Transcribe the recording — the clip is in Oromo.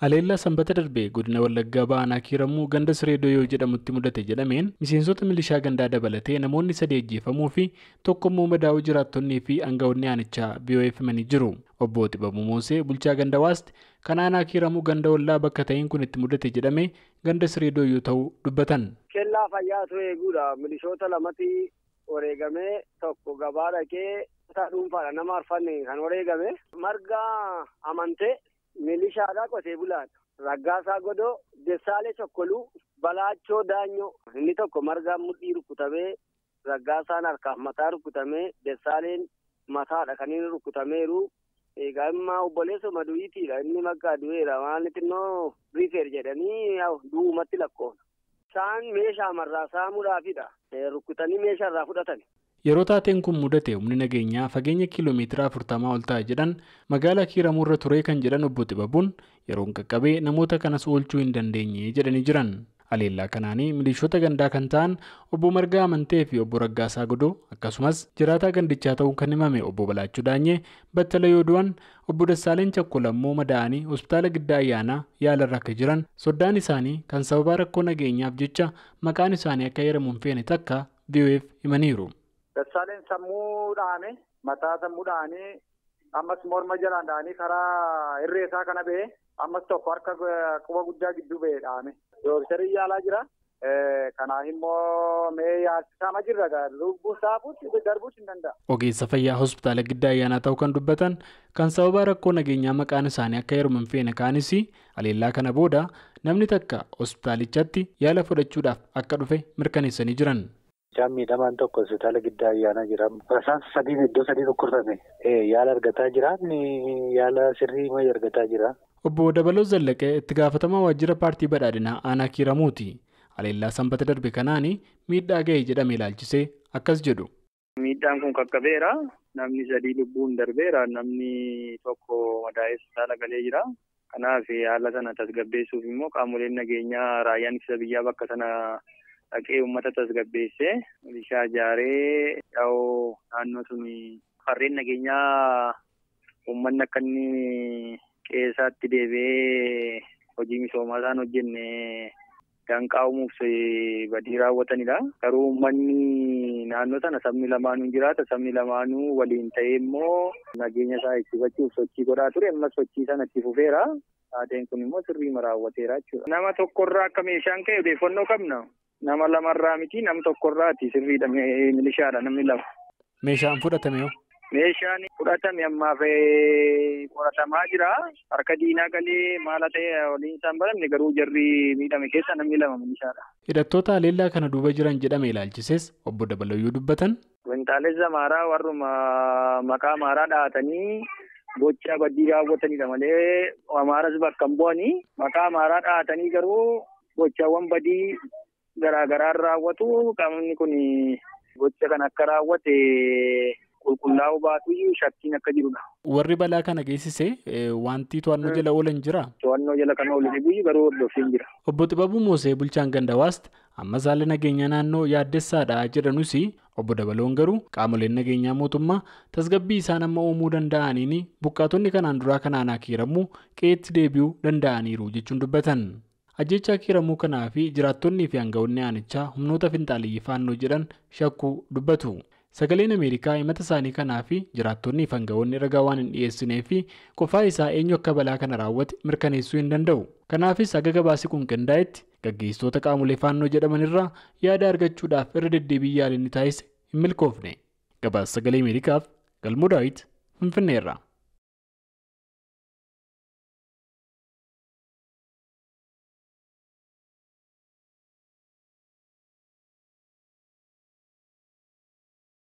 Aleellaa sanbata darbee godina Wallaggaa Ba'anaa Kiiramuu ganda Siree Doyoo jedhamutti mudate jedhameen miseensota milishaa gandaa dabalatee namoonni 3 ajjeefamuu fi tokko immoo madaa'uu jiraattonnii fi aangawoonni aanichaa BOF himanii jiru. Obbo Xibabuu Moosee bulchaa ganda Waast kan aanaa Kiiramuu ganda Wallaa bakka ta'een kun itti mudate jedhamee ganda Siree Doyoo ta'uu dubbatan. Kellaa fayyaatu eeguudha. Milishoota lamatti wareegamee tokko gabaa dhaqee dhuunfaadha nama arfanne kan wareegame marga amantee. Milishaadhaa qotee bulaadha. Raggaasaa Godoo, Dessaalee Chokkoluu, Balaachoo Daanyoo. Inni tokko margaan mudhii rukutamee, Raggaasaan harkaaf mataa rukutamee, Dessaaleen mataadha kan inni rukutameeru. Egaa immoo obboleessa maduutiidha. Inni maqaa du'eera. Waan xinnoo riifeer jedhanii du'umatti lakkoofna. Isaan meeshaa marraa saamuudhaafidha. Rukutanii meeshaa irraa fudhatan. Yeroo taateen kun mudate humni nageenyaa fageenya kiiloomeetira 40 ol ta'a jedhan magaalaa Kiiramuu irra ture kan jedhan Obbo Xibabuun yeroon qaqqabee namoota kanas oolchuu hin dandeenye jedhanii jiran. Aleellaa kanaanii milishoota gandaa kan ta'an Obbo Margaa Amantee fi Obbo Raggaasaa Godoo akkasumas jiraataa gandichaa ta'uu kan himame Obbo Balaachuu Daanyee battala yoo du'an Obbo Dassaaleen Chakkolammoo madaa'anii hospitaala Giddaa Ayyaanaa yaalarra akka jiran soddaan isaanii kan sababa rakkoo nageenyaaf jecha maqaan isaanii akka heeramu hin feene takka BOF himaniiru. Dassaaleen sammuu dhaane mataa sammuu dhaanii ammas morma jalaan dhaanii karaa irreesaa kana ba'e ammas tokko harka quba guddaa gidduu ba'e dhaame. Dooktarii yaalaa jira. Kanaaf immoo mee yaalchisaa jirra lubbuu saafuutti darbuus hin danda'a. Ogeessa fayyaa hospitaala Giddaa Ayyaanaa ta'uu kan dubbatan kan sababa rakkoo nageenyaa maqaan isaanii akka heeramu hin feene kaanis aleellaa kana booda namni takka hospitaalichatti yaala fudhachuudhaaf akka dhufe mirkaneessanii jiran. Miidhamaan tokko hospitaala Giddaa Ayyaanaa jira. Rasaan 3 iddoo 3 dhukkubsame. Yaala argataa jira. Yaala sirrii mayya argataa jira. Obbo Dabaloo Zallaqee itti gaafatamaa waajjira paartii badhaadhinaa aanaa Kiiramuuti. Aleellaa sanbata darbe kanaanii miidhaa ga'e jedhame ilaalchisee akkas jedhu. Miidhaan kun qaqqabeera. Namni 3 lubbuun darbeera. Namni tokko madaa'ee hospitaala galee jira. Kanaaf haala sana tasgabbeessuuf immoo qaamoleen nageenyaa raayyaan ittisa biyyaa bakka sana dhaqee uummata tasgabbeessee milishaa ijaaree naannoo sun farreen nageenyaa uummanni akka inni qeessaatti deebi'ee hojii misoomaa isaan hojjenne danqaa uumuuf badii raawwatanidha. Garuu uummanni naannoo sana sabni lamaanuu jiraata. Sabni lamaanuu waliin ta'ee immoo nageenya isaa eegsifachuuf sochii godhaa ture. Ammas sochii sana itti fufeera. Taateen kun immoo sirrii raawwateera jechuudha. Nama tokkorraa akka meeshaan ka'e odeeffannoo qabna. Nama lamarraa miti nama tokkorraati sirriidha milishaadha namni lama. Meeshaan fudhatame yoo? Meeshaan fudhatame ammaaf qoratamaa jira. Harka diinaa galee maala ta'e waliin isaan baramne garuu jarri miidhame keessa namni lama milishaadha. Hidhattoota aleellaa kana duuba jiran jedhame ilaalchises Obbo Dabaloo yoo dubbatan. Wintaalessa maaraa warruma maqaa maaraa dhahatanii gochaa badii raawwatanidha malee amaaras bakka hin bu'anii maqaa maaraa dhahatanii garuu gochaawwan badii garaagaraa raawwatu qaamni kun gocha kan akka raawwate qulqullaa'uu baatu shakkiin akka jirudha. Warri balaa kana geessise wanti to'annoo jala oolan jira. To'annoo jala kan oolan garuu hordoffiin jira. Obbo Xibabuu Moosee bulchaan ganda Waast ammas haalli nageenya naannoo yaaddessaadha jedhanus Obbo Dabaloon garuu qaamoleen nageenyaa mootummaa tasgabbii isaan amma uumuu danda'aniin buqqaatonni kanaan duraa kanaan Kiiramuu qe'eetti deebi'uu danda'aniiru jechuun dubbatan. Ajjechaa Kiiramuu kanaa fi jiraattonnii fi aangawoonni aanichaa humnoota finxaaliyyii faannoo jedhan shakkuu dubbatu. Sagaleen Ameerikaa himata isaanii kanaa fi jiraattonnii fi aangawoonni ragaa waan hin dhiyeessinee fi qofaa isaa eenyu akka balaa kana raawwate mirkaneessuu hin danda'u. Kanaafis haga gabaasi kun qindaa'etti gaggeessitoota qaamolee faannoo jedhaman irraa yaada argachuudhaaf irra deddeebii yaaliin taasise hin milkoofne. Gabaasa sagalee Ameerikaaf Galmoo Daawit Finfinneerraa.